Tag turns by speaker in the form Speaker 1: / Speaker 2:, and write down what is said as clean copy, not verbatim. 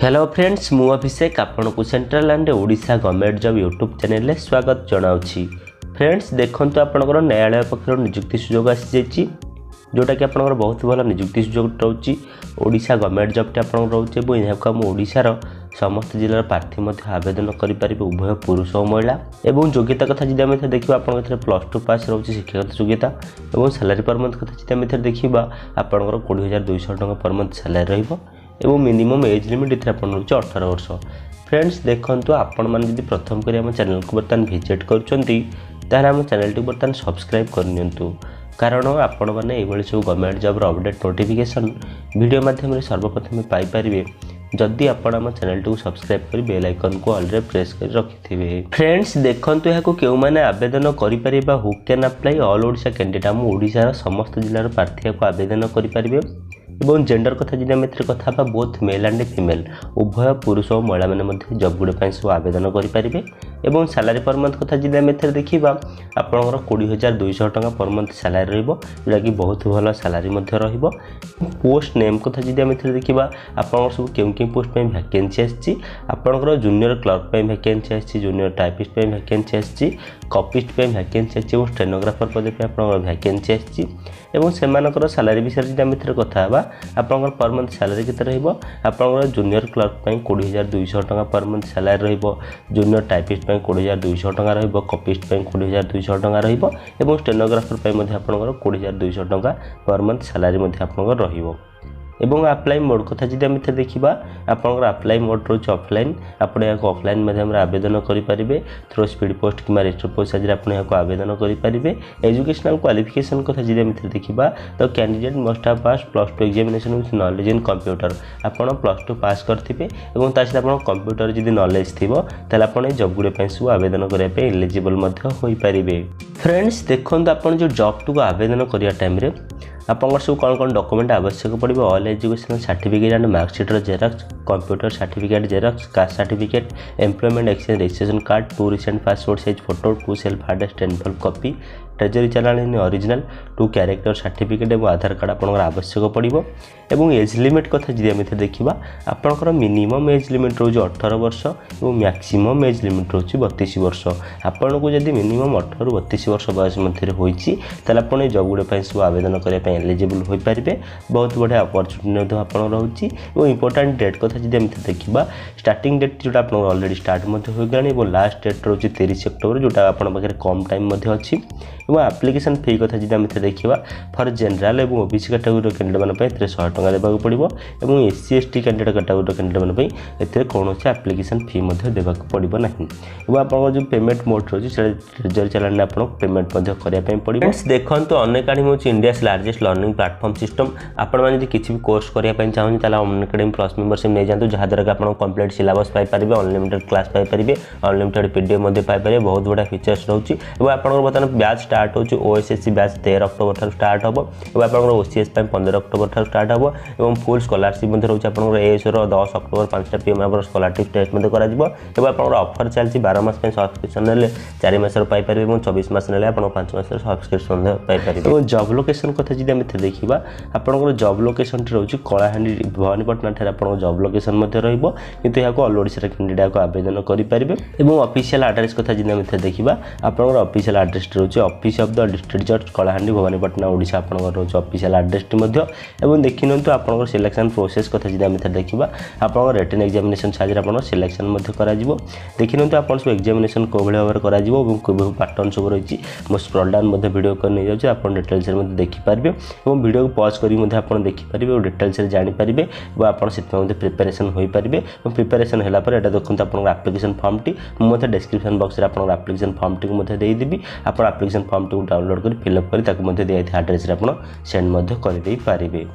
Speaker 1: Hello friends मु अभिषेक आपको central and Odisha government job YouTube channel में स्वागत जनाऊँगी। फ्रेंड्स देखते आपंकर न्यायालय पक्षर निजुक्ति सुजोग आसी जोटा कि आपंकर बहुत भल निजुक्ति सुजोग रोचे। ओडिशा गवर्नमेंट जॉब टी आप रोचे और यहाँ आम ओडिशार समस्त जिलार प्रार्थी आवेदन करेंगे उभय पुरुष और महिला। एवं योग्यता कथा जी आम देखा आप +2 पास रोचे शिक्षागत योग्यता और सैलरी पर मंथ कथा जी आम देखा आपंकर 20,200 टଙ୍କା पर मंथ सैलरी रही मिनिमम एज लिमिट इतना आप 18 वर्ष। फ्रेंड्स देखो आपण मैंने प्रथम कर आम चैनल को बर्तमान विजिट कर आम चैनल टी बर्तमान सब्सक्राइब करनी कारण आपण मैंने ये सब government job update notification video माध्यम सर्वप्रथम पाइपर जदि आपण आम चैनल को सब्सक्राइब कर बेल आइकन को ऑल रे प्रेस कर रखिथे। फ्रेंड्स देखो यहाँ क्यों मैंने आवेदन करें who can apply all Odisha candidate आम ओडिशार समस्त जिलार प्रार्थी को आवेदन करेंगे और जेंडर कथा जी आम कथा बोथ मेल एंड फीमेल उभय पुरुष और महिला मैंने जॉब गुड़े सब आवेदन करेंगे और सैलरी पर मंथ कथा जी आम देखा आपंकर 20,200 टଙ୍କା पर मंथ सैलरी जोटा कि बहुत भल सैलरी पोस्ट नेम कथा जी आम देखा आप सब क्यों पोस्ट पे वैकेंसी आसी आपंकर जूनियर क्लर्क पे वैकेंसी आसी जूनियर टाइपिस्ट पे वैकेंसी आसी कॉपिस्ट पे वैकेंसी आसी और स्टेनोग्राफर पद पे आपंकर वैकेंसी आसी और सेमानकर सैलरी विषय जी आम कथा आपंकर पर मंथ सैलरी केते रहइबो आपंकर जूनियर क्लर्क पे 20,200 टଙ୍କା पर मंथ सैलरी रहइबो जूनियर टाइपिस्ट पे 20,200 टଙ୍କା रहइबो कॉपिस्ट पे 20,200 टଙ୍କା रहइबो और स्टेनोग्राफर पे मध्ये आपंकर 20,200 टଙ୍କା पर मंथ सैलरी मध्ये आपंकर रहइबो। एवं अप्लाई मोड कथा जी आम देखा आपंकर अप्लाई मोड रोचे ऑफलाइन आपड़ यहाँ ऑफलाइन माध्यम आवेदन करेंगे थ्रू स्पीड पोस्ट कि रजिस्टर पोस्ट साइज आप आवेदन करेंगे। एजुकेशनल क्वालिफिकेशन कथा जी आम देखा तो candidate must have pass +2 examination with knowledge in computer आप +2 पास करेंगे और ताकि आप कंप्यूटर जब नॉलेज थी ताल आप जॉब गुड़े सब आवेदन करने एलिजिबल हो पारे। फ्रेंड्स देखो आप जो जॉब टू आवेदन करने टाइम आपंकर सब कौन कौन डॉक्यूमेंट आवश्यक पड़ो ऑल एजुकेशनल सर्टिफिकेट एंड मार्कशीटर xerox computer certificate xerox caste certificate employment exchange registration card 2 recent passport size photo 2 self attested envelope copy treasury challan in original 2 character certificate और आधार कार्ड आपंकर आवश्यक पड़ो। एवं एज लिमिट कथा जी आम देखा आपंकर मिनिमम एज लिमिट रोज 18 वर्ष और मैक्सिमम एज लिमिट रोज 32 वर्ष। आपन को जब मिनिमम 18 ରୁ 32 वर्ष बयस मध्य होती आपड़ जॉब गुड़े सब आवेदन करने एलिजिबल हो पारे। बहुत बढ़िया अपॉर्चुनिटी आप रोचे और इंपोर्टाट डेट कथा जी आम देखा स्टार्टिंग डेट जो आप ऑलरेडी स्टार्ट हो गलानी और लास्ट डेट रोचे 30 अक्टोबर जोटा आप कम टाइम अच्छी और एप्लिकेशन फी कथा जी आम देखा फॉर जनरल और ओबीसी कैटेगोरी कैंडिडेट माने 100 टଙ୍କା देवाक पड़ो और SC ST candidate category candidate माने कौन एप्लिकेशन फी देवाक पड़ो ना और आप जो पेमेंट मोड रोचे ट्रेजरी चलान आप पेमेंट करने पड़ो। देखो अन अकाडेमी हूँ India largest learning platform system आपण मैंने किसी भी कोर्स करने चाहूँ अन अकाडेमी प्लस मेंबरशिप नहीं जातु जहाँद्वारा कि आप complete syllabus Piper unlimited class Piper unlimited PDF Piper बहुत बढ़िया फीचर्स रोचे और आप बर्तमान बैच स्टार्ट हो OSSC बैच 13 अक्टोबर ठार स्टार्ट हम और आप OCS 15 अक्टोबर ठार स्टार्ट हम और फुल स्कॉलरशिप रोचे आप ASO 10 अक्टोबर 5टा PM स्कॉलरशिप टेस्ट कर आप ऑफर चलती 12 मास सब्सक्रिप्शन ने 4 मास पाइपर और 24 मास ने आप 5 मास सब्सक्रिप्शन पाइपर। और जॉब लोकेशन कथा जी आम देखा आपंकर जॉब लोकेशन रोचे कलाहांडी भवानीपाटना ठार आप जॉब लोकेशन रही यहाँ ऑल ओडिशा कैंडिडेट आवेदन करेंगे। और ऑफिशियल एड्रेस कथा जी आम देखा आपंकर ऑफिशियल एड्रेस रोचे ऑफिस ऑफ द डिस्ट्रिक्ट जज कलाहांडी भवानीपाटना ओडिशा आपंकर रोचे ऑफिशियल एड्रेस देखी नि आपंकर सिलेक्शन प्रोसेस कथा जी आम देखा आपंकर रिटन एग्जामिनेशन साइज आप सिलेक्शन देखी नि आप सब एग्जामिनेशन कौ भाव में पैटर्न सब रही मो स्क्रॉल डाउन वीडियो कर नहीं जाऊँ आप डिटेल्स देखिपारे और वीडियो को पॉज कर देखिपारे और डिटेल्स जानीपारे और आप प्रिपेरेसन हो पारे और प्रिपेरेसन है देखते आप एप्लिकेशन फॉर्म टी मुझे डिस्क्रिप्शन बॉक्स में आप एप्लिकेशन फॉर्म टी को देदेवी आप एप्लिकेशन फॉर्म टी डाउनलोड कर फिलअप कर दिया एड्रेस आप सेंड कर पारे।